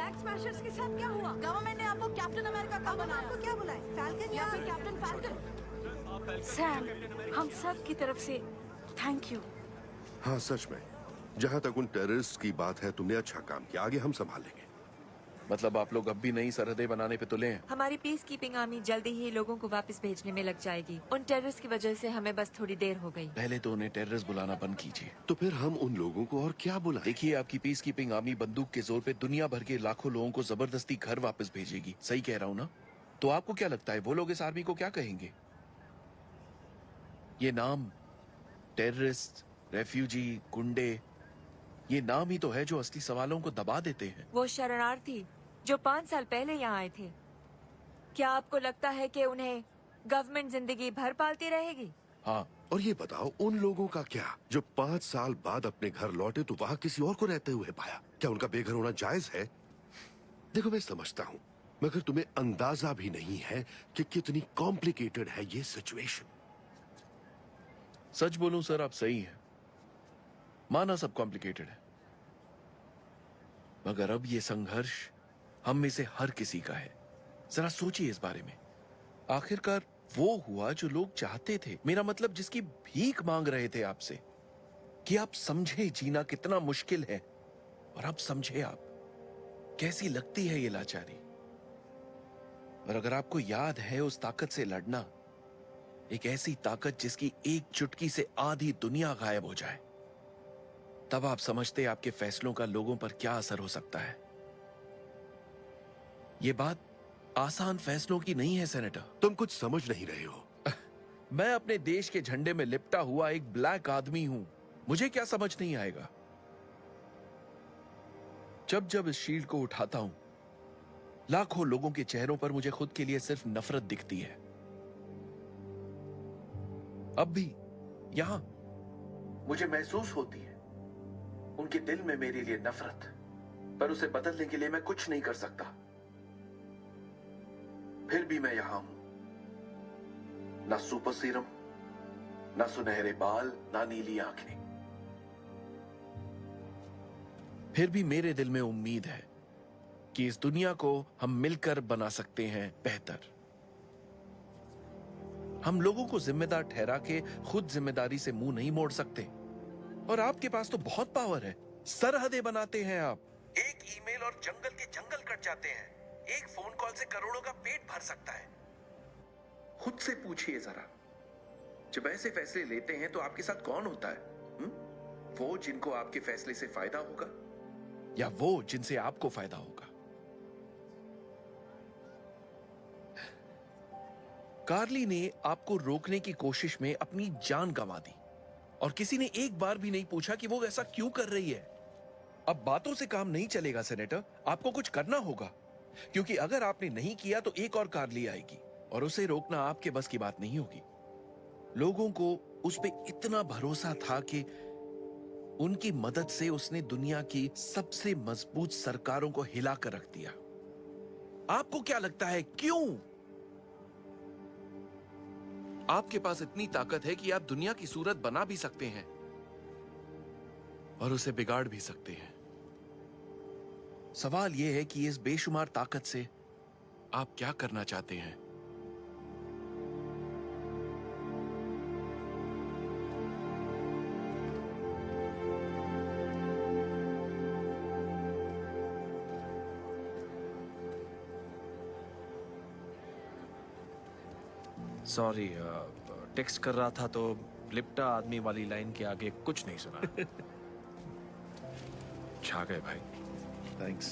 Flag smashers के साथ क्या हुआ? गवर्नमेंट ने आपको कैप्टन अमेरिका कब बनाया? आपको क्या बुलाए? फैल्कन या फिर कैप्टन फैल्कन? सैम, हम सब की तरफ से थैंक यू। हाँ सच में, जहाँ तक उन टेररिस्ट की बात है तुमने अच्छा काम किया, आगे हम संभाल लेंगे। मतलब आप लोग अब भी नई सरहदें बनाने पे तुले हैं? हमारी पीस कीपिंग आर्मी जल्दी ही लोगों को वापस भेजने में लग जाएगी। उन टेररिस्ट की वजह से हमें बस थोड़ी देर हो गई। पहले तो उन्हें टेररिस्ट बुलाना बंद कीजिए। तो फिर हम उन लोगों को और क्या बुलाएं? देखिए, आपकी पीस कीपिंग आर्मी बंदूक के जोर पे दुनिया भर के लाखों लोगों को जबरदस्ती घर वापस भेजेगी। सही कह रहा हूँ ना? तो आपको क्या लगता है वो लोग इस आर्मी को क्या कहेंगे? ये नाम टेररिस्ट, रेफ्यूजी, गुंडे, ये नाम ही तो है जो असली सवालों को दबा देते हैं। वो शरणार्थी जो 5 साल पहले यहाँ आए थे, क्या आपको लगता है कि उन्हें गवर्नमेंट जिंदगी भर पालती रहेगी? हाँ। और ये बताओ उन लोगों का क्या जो 5 साल बाद अपने घर लौटे तो वहाँ किसी और को रहते हुए पाया? क्या उनका बेघर होना जायज है? देखो मैं समझता हूँ, मगर तुम्हें अंदाजा भी नहीं है कि कितनी कॉम्प्लिकेटेड है ये सिचुएशन। सच बोलूं सर, आप सही हैं। माना सब कॉम्प्लिकेटेड है, मगर अब ये संघर्ष हम में से हर किसी का है। जरा सोचिए इस बारे में। आखिरकार वो हुआ जो लोग चाहते थे, मेरा मतलब जिसकी भीख मांग रहे थे आपसे, कि आप समझे जीना कितना मुश्किल है। और अब समझे आप कैसी लगती है ये लाचारी। और अगर आपको याद है उस ताकत से लड़ना, एक ऐसी ताकत जिसकी एक चुटकी से आधी दुनिया गायब हो जाए, तब आप समझते आपके फैसलों का लोगों पर क्या असर हो सकता है। ये बात आसान फैसलों की नहीं है सेनेटर। तुम कुछ समझ नहीं रहे हो। मैं अपने देश के झंडे में लिपटा हुआ एक ब्लैक आदमी हूं, मुझे क्या समझ नहीं आएगा? जब जब इस शील्ड को उठाता हूं, लाखों लोगों के चेहरों पर मुझे खुद के लिए सिर्फ नफरत दिखती है। अब भी यहां मुझे महसूस होती है उनके दिल में मेरे लिए नफरत, पर उसे बदलने के लिए मैं कुछ नहीं कर सकता। फिर भी मैं यहां हूं। ना सुपर सीरम, ना सुनहरे बाल, ना नीली आंखें। फिर भी मेरे दिल में उम्मीद है कि इस दुनिया को हम मिलकर बना सकते हैं बेहतर। हम लोगों को जिम्मेदार ठहरा के खुद जिम्मेदारी से मुंह नहीं मोड़ सकते। और आपके पास तो बहुत पावर है। सरहदें बनाते हैं आप। एक ईमेल और जंगल के जंगल कट जाते हैं। एक फोन कॉल से करोड़ों का पेट भर सकता है। खुद से पूछिए जरा, जब ऐसे फैसले लेते हैं तो आपके साथ कौन होता है? वो जिनको आपके फैसले से फायदा होगा, या वो जिनसे आपको फायदा होगा? कार्ली ने आपको रोकने की कोशिश में अपनी जान गंवा दी, और किसी ने एक बार भी नहीं पूछा कि वो ऐसा क्यों कर रही है। अब बातों से काम नहीं चलेगा सेनेटर, आपको कुछ करना होगा, क्योंकि अगर आपने नहीं किया तो एक और कार्ली आएगी और उसे रोकना आपके बस की बात नहीं होगी। लोगों को उस पे इतना भरोसा था कि उनकी मदद से उसने दुनिया की सबसे मजबूत सरकारों को हिला कर रख दिया। आपको क्या लगता है क्यों? आपके पास इतनी ताकत है कि आप दुनिया की सूरत बना भी सकते हैं और उसे बिगाड़ भी सकते हैं। सवाल यह है कि इस बेशुमार ताकत से आप क्या करना चाहते हैं? सॉरी, टेक्स्ट कर रहा था तो लिपटा आदमी वाली लाइन के आगे कुछ नहीं सुना। छा गए भाई। थैंक्स।